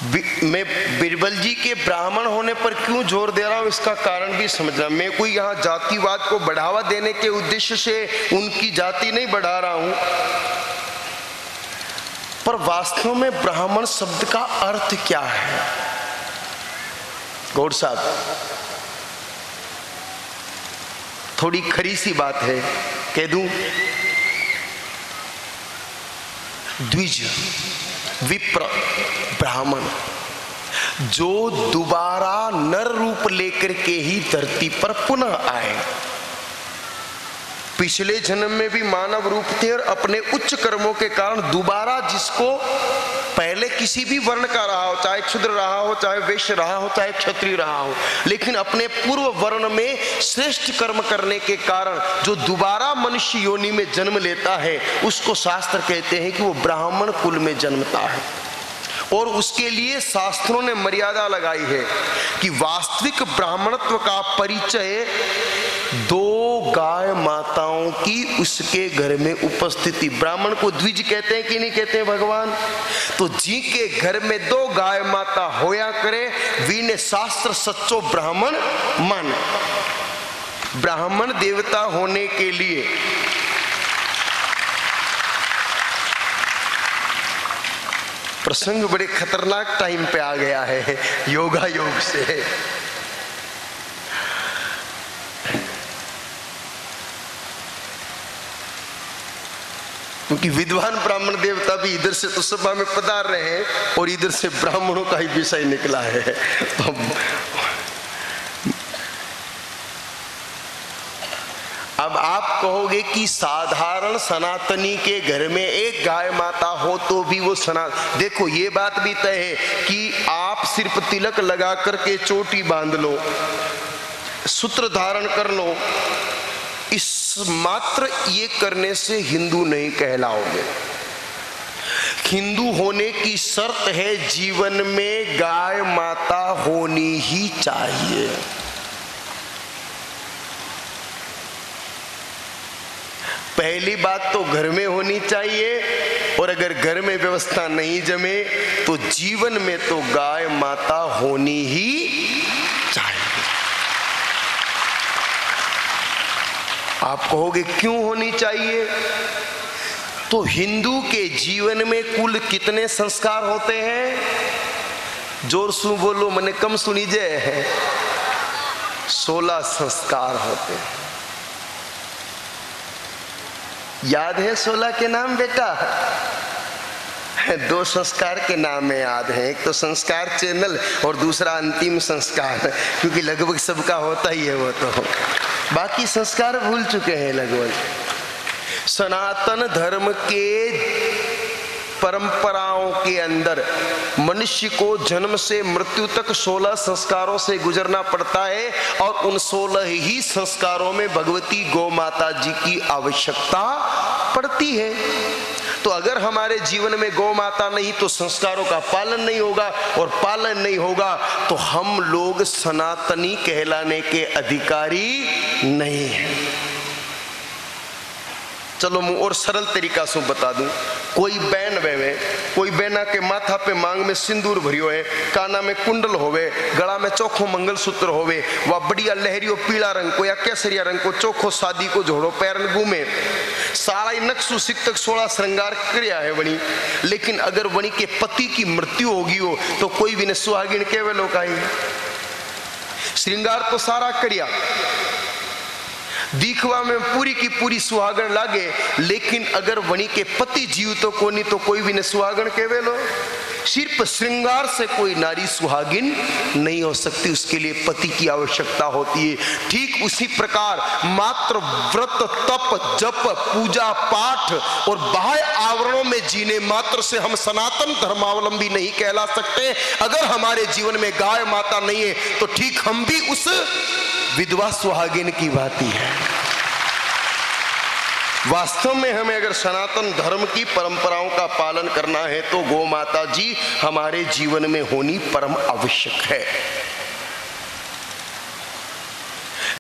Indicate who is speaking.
Speaker 1: मैं बीरबल जी के ब्राह्मण होने पर क्यों जोर दे रहा हूं, इसका कारण भी समझना। मैं कोई यहाँ जातिवाद को बढ़ावा देने के उद्देश्य से उनकी जाति नहीं बढ़ा रहा हूं, पर वास्तव में ब्राह्मण शब्द का अर्थ क्या है। गौड़ साहब, थोड़ी खरी सी बात है, कह दूं। द्विज, विप्र, ब्राह्मण, जो दोबारा नर रूप लेकर के ही धरती पर पुनः आए। पिछले जन्म में भी मानव रूप थे और अपने उच्च कर्मों के कारण दोबारा, जिसको पहले किसी भी वर्ण का रहा हो, चाहे क्षुद्र रहा हो, चाहे वैश्य रहा हो, चाहे क्षत्रिय रहा हो, लेकिन अपने पूर्व वर्ण में श्रेष्ठ कर्म करने के कारण जो दोबारा मनुष्य योनि में जन्म लेता है, उसको शास्त्र कहते हैं कि वो ब्राह्मण कुल में जन्मता है। और उसके लिए शास्त्रों ने मर्यादा लगाई है कि वास्तविक ब्राह्मणत्व का परिचय 2 गाय माताओं की उसके घर में उपस्थिति। ब्राह्मण को द्विज कहते हैं कि नहीं कहते हैं भगवान? तो जी के घर में 2 गाय माता होया करे, वीने शास्त्र सच्चो ब्राह्मण मान। ब्राह्मण देवता होने के लिए प्रसंग बड़े खतरनाक टाइम पे आ गया है, योगा योग से। क्योंकि विद्वान ब्राह्मण देवता भी इधर से तो सभा में पधार रहे हैं और इधर से ब्राह्मणों का ही विषय निकला है। तो अब आप कहोगे कि साधारण सनातनी के घर में 1 गाय माता हो तो भी वो देखो, ये बात भी तय है कि आप सिर्फ तिलक लगा करके चोटी बांध लो, सूत्र धारण कर लो, इस मात्र ये करने से हिंदू नहीं कहलाओगे। हिंदू होने की शर्त है जीवन में गाय माता होनी ही चाहिए। पहली बात तो घर में होनी चाहिए, और अगर घर में व्यवस्था नहीं जमे तो जीवन में तो गाय माता होनी ही चाहिए। आप कहोगे क्यों होनी चाहिए? तो हिंदू के जीवन में कुल कितने संस्कार होते हैं? जोर से बोलो, मैंने कम सुनी जे 16 संस्कार होते हैं। याद है 16 के नाम बेटा? 2 संस्कार के नाम में याद है, एक तो संस्कार चैनल और दूसरा अंतिम संस्कार, क्योंकि लगभग सबका होता ही है वो, तो बाकी संस्कार भूल चुके हैं लगभग। सनातन धर्म के परंपराओं के अंदर मनुष्य को जन्म से मृत्यु तक 16 संस्कारों से गुजरना पड़ता है, और उन 16 ही संस्कारों में भगवती गौ माता जी की आवश्यकता पड़ती है। तो अगर हमारे जीवन में गौ माता नहीं तो संस्कारों का पालन नहीं होगा, और पालन नहीं होगा तो हम लोग सनातनी कहलाने के अधिकारी नहीं हैं। चलो मैं और सरल तरीका से बता दूं। कोई बैन वेवे, कोई बैना के माथा पे मांग में सिंदूर भरियो है, काना में कुंडल होवे, गला में चोखो मंगलसूत्र होवे, वह बढ़िया लहरियो पीला रंग को या केसरिया रंग को चोखो शादी को जोड़ो पैर में घूमे, सारा नक्शु सिक तक 16 श्रृंगार क्रिया है वनी, लेकिन अगर वनी के पति की मृत्यु होगी हो तो कोई भी ने सुहागिन केवल लोग श्रृंगार तो सारा क्रिया दिखवा में पूरी की पूरी सुहागन लागे, लेकिन अगर वनी के पति जीव तो कोनी तो कोई भी ने सुहागन केवे लो। सिर्फ श्रृंगार से कोई नारी सुहागिन नहीं हो सकती, उसके लिए पति की आवश्यकता होती है। ठीक उसी प्रकार मात्र व्रत तप जप पूजा पाठ और बाह्य आवरणों में जीने मात्र से हम सनातन धर्मावलंबी नहीं कहला सकते। अगर हमारे जीवन में गाय माता नहीं है तो ठीक हम भी उस विधवा सुहागिन की भांति है। वास्तव में हमें अगर सनातन धर्म की परंपराओं का पालन करना है तो गौ माता जी हमारे जीवन में होनी परम आवश्यक है।